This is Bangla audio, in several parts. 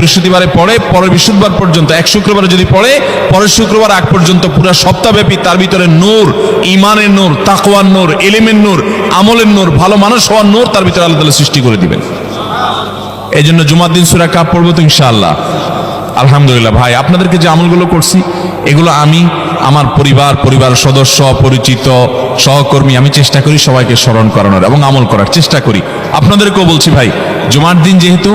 বৃহস্পতিবারে পড়ে, পরের বৃহস্পতিবার পর্যন্ত, এক শুক্রবারে যদি পড়ে, পরের শুক্রবার আগ পর্যন্ত পুরো সপ্তাহব্যাপী তার ভিতরে নূর, ইমানের নূর, তাকওয়ার নূর, ইলমের নূর, আমলের নূর, ভালো মানুষ হওয়ার নূর তার ভিতরে আল্লাহ তাআলা সৃষ্টি করে দিবেন। এই জন্য জুমার দিন সূরা কাহফ পড়বো তো ইনশাআল্লাহ। আলহামদুলিল্লাহ ভাই, আপনাদেরকে যে আমলগুলো করছি এগুলো আমি, আমার পরিবার সদস্য, পরিচিত, সহকর্মী, আমি চেষ্টা করি সবাইকে স্মরণ করানোর এবং আমল করার চেষ্টা করি। আপনাদেরকেও বলছি ভাই, জুমার দিন যেহেতু,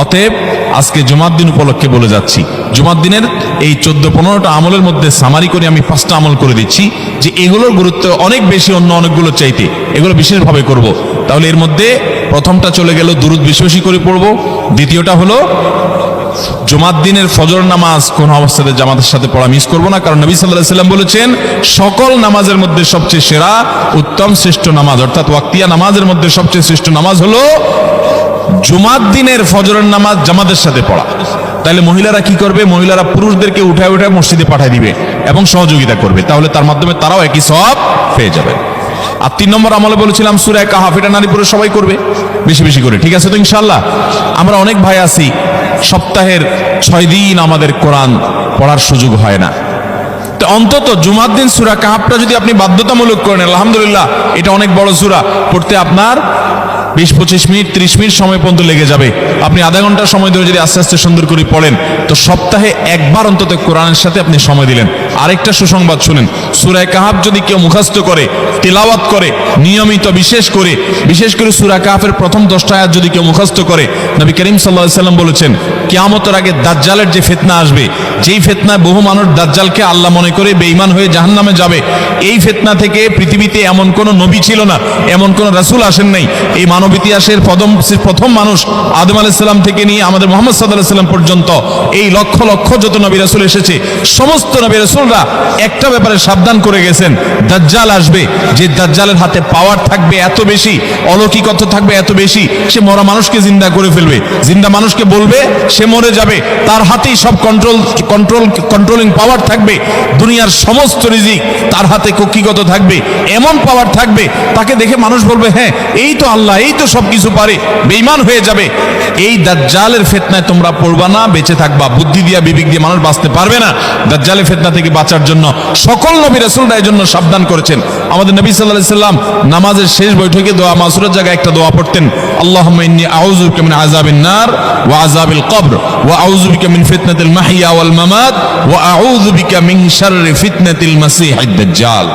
অতএব আজকে জুমার দিন উপলক্ষে বলে যাচ্ছি, জুমার দিনের এই 14-15টা আমলের মধ্যে সামারি করে আমি 5টা আমল করে দিচ্ছি, যে এগুলোর গুরুত্ব অনেক বেশি অন্য অনেকগুলো চাইতে, এগুলো বিশেষভাবে করব। তাহলে এর মধ্যে প্রথমটা চলে গেল দুরূদ বেশি বেশি করে পড়বো, দ্বিতীয়টা হলো জুমার দিনের ফজর নামাজ কোন অবস্থাতে জামাতের সাথে পড়া মিস করবো না, কারণ নবী সাল্লাল্লাহু আলাইহি ওয়াসাল্লাম বলেছেন সকল নামাজের মধ্যে সবচেয়ে সেরা, উত্তম, শ্রেষ্ঠ নামাজ, অর্থাৎ ওয়াক্তিয়া নামাজের মধ্যে সবচেয়ে শ্রেষ্ঠ নামাজ হলো জুমার দিনের ফজরের নামাজ জামাতের সাথে পড়া। তাহলে মহিলারা কি করবে? মহিলারা পুরুষদেরকে উঠায় উঠায় মসজিদে পাঠিয়ে দিবে এবং সহযোগিতা করবে, তাহলে তার মাধ্যমে তারাও একই সওয়াব পেয়ে যাবে। আর 3 নম্বর আমলে বলেছিলাম সূরা কাহফ, এটা নারী পুরুষ সবাই করবে বেশি বেশি করে, ঠিক আছে তো ইনশাআল্লাহ? আমরা অনেক ভাই আছি সপ্তাহের 6 দিন আমাদের কোরআন পড়ার সুযোগ হয় না, তো অন্তত জুমার দিন সূরা কাহফটা যদি আপনি বাধ্যতামূলক করেন, আলহামদুলিল্লাহ, এটা অনেক বড় সূরা, পড়তে আপনার 20-25 মিনিট 30 মিনিট সময় পর্যন্ত লেগে যাবে। আপনি আধা ঘন্টা সময় ধরে যদি আস্তে আস্তে সুন্দর করে পড়েন, তো সপ্তাহে একবার অন্তত কোরআনের সাথে আপনি সময় দিলেন। আরেকটা সুসংবাদ শুনেন, সূরা কাহফ যদি কেউ মুখস্থ করে, তেলাওয়াত করে নিয়মিত, বিশেষ করে সূরা কাহফের প্রথম 10টা আয়াত যদি কেউ মুখস্থ করে, নবী করিম সাল্লাল্লাহু আলাইহি ওয়াসাল্লাম বলেছেন কিয়ামতের আগে দাজ্জালের যে ফিতনা আসবে, যেই ফিতনায় বহু মানুষ দাজ্জালকে আল্লাহ মনে করে বেঈমান হয়ে জাহান্নামে যাবে, এই ফিতনা থেকে পৃথিবীতে এমন কোন নবী ছিল না, এমন কোন রাসূল আসেন নাই। এই মানব ইতিহাসের প্রথম মানুষ আদম আলাইহিস সালাম থেকে নিয়ে আমাদের মুহাম্মদ সাল্লাল্লাহু আলাইহি ওয়াসাল্লাম পর্যন্ত এই লক্ষ লক্ষ যত নবী রাসূল এসেছে, সমস্ত নবী রাসূলরা একটা ব্যাপারে সাবধান করে গেছেন, দাজ্জাল আসবে, যে দাজ্জালের হাতে পাওয়ার থাকবে এত বেশি, অলৌকিকতা থাকবে এত বেশি, সে মরা মানুষকে জিন্দা করে ফেলবে, জিন্দা মানুষকে বলবে সে মরে যাবে, তার হাতেই সব কন্ট্রোলিং পাওয়ার থাকবে, দুনিয়ার সমস্ত রিজিক তার হাতে কক্ষিগত থাকবে, এমন পাওয়ার থাকবে তাকে দেখে মানুষ বলবে হ্যাঁ এই তো আল্লাহ, এই তো সবকিছু পারে, বেঈমান হয়ে যাবে। এই দাজ্জালের ফিতনায় তোমরা পড়বা না, বেঁচে থাকবা। বুদ্ধি দিয়া বিবেক দিয়ে মানুষ বাঁচতে পারবে না। দাজ্জালের ফিতনা থেকে বাঁচার জন্য সকল নবী রাসূলরা এর জন্য সাবধান করেছেন। আমাদের নবী সাল্লাল্লাহু আলাইহি ওয়াসাল্লাম নামাজের শেষ বৈঠকে দোয়া মাসুরের জায়গায় একটা দোয়া পড়তেন, আল্লাহুম্মা ইন্নী আউযু বিকা মিন আযাবিন নার ওয়া আযাবিল কবর ওয়া আউযু বিকা মিন ফিতনাতিল মাহইয়া ওয়াল মামাত ওয়া আউযু বিকা মিন শাররি ফিতনাতিল মাসীহিদ দাজ্জাল।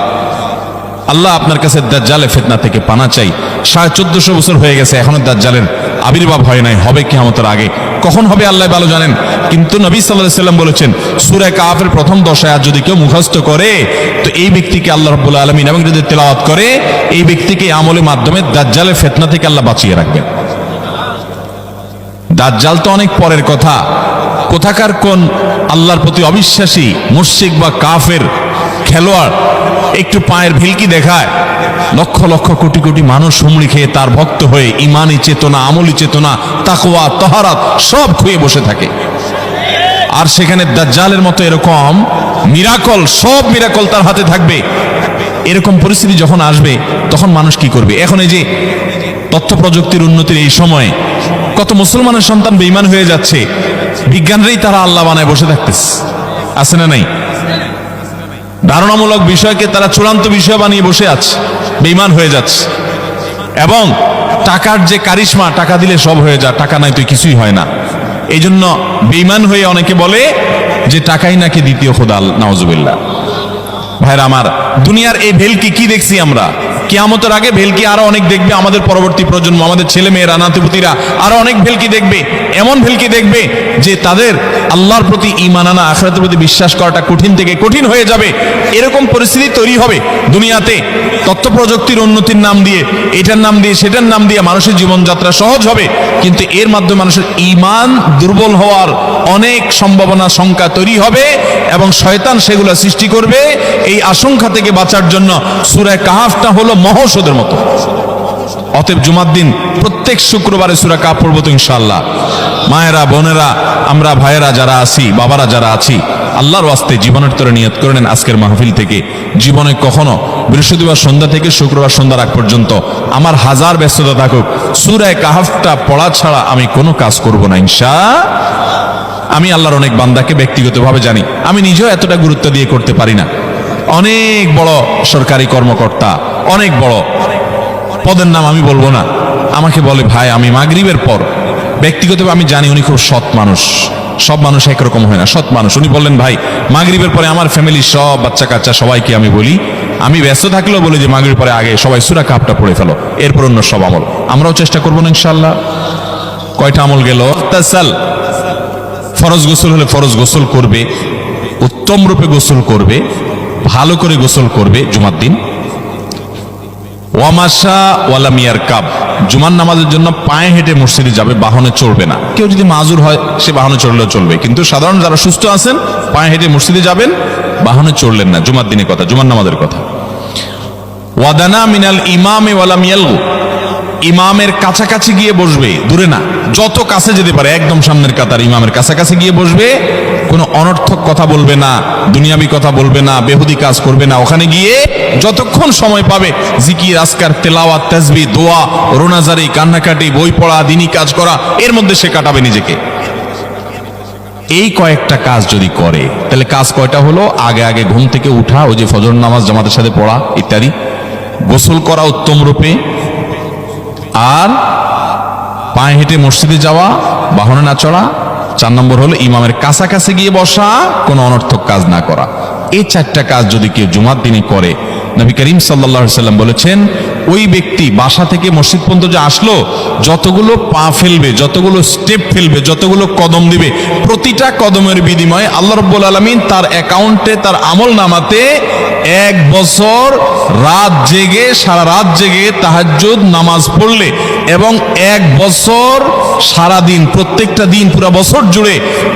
আল্লাহ আপনার কাছে দাজ্জালের ফিতনা থেকে পানা চাই। 1450 বছর হয়ে গেছে, এখনো দাজ্জালের আবির্ভাব হয় নাই, হবে কিয়ামতের আগে। কখন হবে আল্লাহ ভালো জানেন, কিন্তু নবী সাল্লাল্লাহু আলাইহি ওয়াসাল্লাম বলেছেন সূরা কাহফের প্রথম 10 আয়াত যদি কেউ মুখস্থ করে, তো এই ব্যক্তিকে আল্লাহ রাব্বুল আলামিন এবং যদি তেলাওয়াত করে, এই ব্যক্তিকে আমলের মাধ্যমে দাজ্জালের ফিতনা থেকে আল্লাহ বাঁচিয়ে রাখবেন। দাজ্জাল তো অনেক পরের কথা, কোথাকার কোন আল্লাহর প্রতি অবিশ্বাসী মুশরিক বা কাফের খেলোয়াড় একটু পায়ের ভিলকি দেখায়, লক্ষ লক্ষ কোটি কোটি মানুষ হুমড়ি খেয়ে তার ভক্ত হয়ে ইমানি চেতনা, আমলি চেতনা, তাকওয়া, তাহারাত সব খুঁয়ে বসে থাকে। আর সেখানে দাজ্জালের মতো এরকম মিরাকল, সব মিরাকল তার হাতে থাকবে। এরকম পরিস্থিতি যখন আসবে তখন মানুষ কি করবে? এখন এই যে তথ্য প্রযুক্তির উন্নতির এই সময়ে কত মুসলমানের সন্তান বেঈমান হয়ে যাচ্ছে, বিজ্ঞানরাই তারা আল্লাহ বানায় বসে থাকতেছে, আছে না নাই? ধারণামূলক বিষয়কে তারা চূড়ান্ত বিষয় বানিয়ে বসে আছে, বেঈমান হয়ে যাচ্ছে। এবং টাকার যে কারিশমা, টাকা দিলে সব হয়ে যায়, টাকা নাই তো কিছুই হয় না। এই জন্য বেঈমান হয়ে অনেকে বলে যে টাকাই নাকি দ্বিতীয় খোদা, নাউজুবিল্লাহ। ভাইরা আমার, দুনিয়ার এই ভেলকি কি দেখছি আমরা, কিয়ামতের আগে ভেলকি আরো অনেক দেখবে আমাদের পরবর্তী প্রজন্ম, আমাদের ছেলে মেয়েরা, নাতিপুতিরা আরো অনেক ভেলকি দেখবে। এমন ভেলকি দেখবে যে তাদের আল্লাহর প্রতি ঈমান আনা, আখিরাতের প্রতি বিশ্বাস করাটা কঠিন থেকে কঠিন হয়ে যাবে। এরকম পরিস্থিতি তৈরি হবে দুনিয়াতে। তথ্য প্রযুক্তির উন্নতির নাম দিয়ে, এটার নাম দিয়ে, সেটার নাম দিয়ে মানুষের জীবনযাত্রা সহজ হবে, কিন্তু এর মাধ্যমে মানুষের ঈমান দুর্বল হওয়ার অনেক সম্ভাবনা, সংখ্যা তৈরি হবে এবং শয়তান সেগুলো সৃষ্টি করবে। এই আশঙ্কা থেকে বাঁচার জন্য সূরা কাহফটা হলো মহৌষধের মতো। অতএব জুমার দিন প্রত্যেক শুক্রবারে সূরা কাহফ পড়বো তো ইনশাআল্লাহ। মায়েরা, বোনেরা, আমরা ভাইয়েরা যারা আছি, বাবারা যারা আছি, আল্লাহর ওয়াস্তে জীবনের তরে নিয়ত করে নেন আজকের মাহফিল থেকে, জীবনে কখনো বৃহস্পতিবার সন্ধ্যা থেকে শুক্রবার সন্ধ্যার আগ পর্যন্ত আমার হাজার ব্যস্ততা থাকুক, সূরা কাহফটা পড়া ছাড়া আমি কোনো কাজ করব না ইনশাআল্লাহ। আমি আল্লাহর অনেক বান্দাকে ব্যক্তিগতভাবে জানি, আমি নিজেও এতটা গুরুত্ব দিয়ে করতে পারি না। অনেক বড় সরকারি কর্মকর্তা, অনেক বড় পদের নাম আমি বলবো না, আমাকে বলে ভাই আমি মাগরিবের পর, ব্যক্তিগতভাবে আমি জানি উনি খুব সৎ মানুষ, সব মানুষ একরকম হয় না, সৎ মানুষ। উনি বললেন ভাই মাগরিবের পরে আমার ফ্যামিলির সব বাচ্চা কাচ্চা সবাইকে আমি বলি, আমি ব্যস্ত থাকলেও বলি যে মাগরিবের পরে আগে সবাই সূরা কাহফটা পড়ে ফেলো, এরপর অন্য সব আমল। আমরাও চেষ্টা করবো না ইনশাআল্লাহ। কয়টা আমল গেল? তাসাল, ফরজ গোসল হলে ফরজ গোসল করবে, উত্তম রূপে গোসল করবে, ভালো করে গোসল করবে জুমার দিন। ওয়ামাশা ওয়ালাম ইয়ারকাব, জুমার নামাজের জন্য পায়ে হেঁটে মসজিদে যাবে, বাহনে চড়বে না। কেউ যদি মাজুর হয় সে বাহনে চড়লেও চলবে, কিন্তু সাধারণ যারা সুস্থ আছেন পায়ে হেঁটে মসজিদে যাবেন, বাহনে চড়লেন না। জুমার দিনের কথা, জুমার নামাজের কথা। ওয়াদানা মিনাল ইমামে ওয়ালাম ইয়ালগু, ইমামের কাছাকাছি গিয়ে বসবে, দূরে না, যত কাছে যেতে পারে একদম সামনের কাতার ইমামের কাছাকাছি গিয়ে বসবে, কোনো অনর্থক কথা বলবে না, দুনিয়াবি কথা বলবে না, বেহুদি কাজ করবে না। ওখানে গিয়ে যতক্ষণ সময় পাবে জিকির, আজকার, তেলাওয়াত, তাসবিহ, দোয়া, রোনাজারি, কান্নাকাটি, বই পড়া, দিনী কাজ করা, এর মধ্যে সে কাটাবে নিজেকে। এই কয়েকটা কাজ যদি করে তাহলে কাজ কয়টা হলো? আগে আগে ঘুম থেকে উঠা, ওই যে ফজর নামাজ জামাতের সাথে পড়া ইত্যাদি, গোসল করা উত্তম রূপে, আর পায়ে হেঁটে মসজিদে যাওয়া, বাহনে না চড়া। 4 নম্বর হলো ইমামের কাছাকাছি গিয়ে বসা, কোনো অনর্থক কাজ না করা। এই 4টা কাজ যদি কেউ জুমার দিনে করে, নবী করিম সাল্লাল্লাহু আলাইহি সাল্লাম বলেছেন ওই ব্যক্তি বাসা থেকে মসজিদ পর্যন্ত যে আসলো, যতগুলো পা ফেলবে, যতগুলো স্টেপ ফেলবে, যতগুলো কদম দিবে, প্রতিটা কদমের বিনিময়ে আল্লাহ রাব্বুল আলামিন তার অ্যাকাউন্টে, তার আমল নামাতে 1 বছর রাত জেগে, সারা রাত জেগে তাহাজ্জুদ নামাজ পড়লে এবং 1 বছর সারা দিন, প্রত্যেকটা দিন পুরা বছর জুড়ে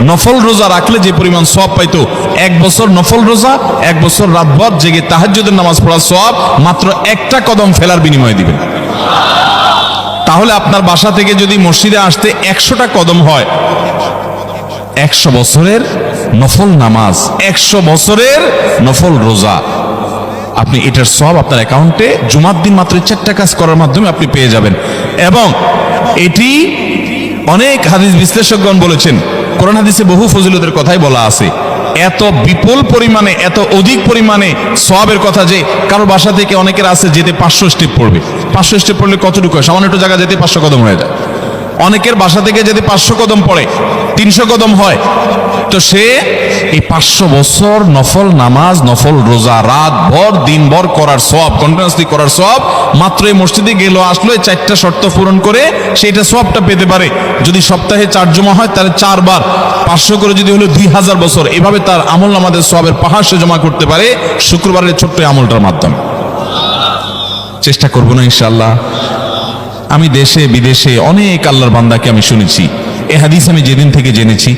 নফল রোজা রাখলে যে পরিমাণ সওয়াব পাইতো, 1 বছর নফল রোজা, 1 বছর রাতভর জেগে তাহাজ্জুদের নামাজ পড়ার সওয়াব মাত্র একটা কদম ফেলার বিনিময়ে দিবেন। তাহলে আপনার বাসা থেকে যদি মসজিদে আসতে 100টা কদম হয়, 100 বছরের নফল নামাজ, 100 বছরের নফল রোজা, আপনি এটার সওয়াব আপনার অ্যাকাউন্টে জুমার দিন মাত্র 4টা কাজ করার মাধ্যমে আপনি পেয়ে যাবেন। এবং এটি অনেক হাদিস বিশ্লেষকগণ বলেছেন, কোরআন হাদিসে বহু ফজিলতের কথাই বলা আছে। এত বিপুল পরিমাণে, এত অধিক পরিমাণে সওয়াবের কথা যে কারো বাসা থেকে অনেকের আছে যেতে 500 স্টেপ পড়বে। 500 স্টেপ পড়লে কতটুকু হয়? সামান্য একটু জায়গা যেতে 500 কদম হয়ে যায়। অনেকের বাসা থেকে যদি 500 কদম পড়ে 300 কদম হয়, তো সে এই 500 বছর নফল নামাজ, নফল রোজা, রাত ভর দিন ভর করার সওয়াব, কন্টিনিউয়াসলি করার সওয়াব মাত্র এই মসজিদে গেল, আসলো, এই 4টা শর্ত পূরণ করে সেটা সওয়াবটা পেতে পারে। যদি সপ্তাহে 4 জমা হয় তাহলে 4 বার 500 করে যদি হলো 2000 বছর, এভাবে তার আমল নামাজের সওয়াবের পাহাড় সে জমা করতে পারে শুক্রবারের ছোট্ট আমলটার মাধ্যমে। চেষ্টা করবো না ইনশাআল্লাহ? আমি দেশে বিদেশে অনেক আল্লাহর বান্দাকে আমি শুনেছি, এ হাদিস আমি যেদিন থেকে জেনেছি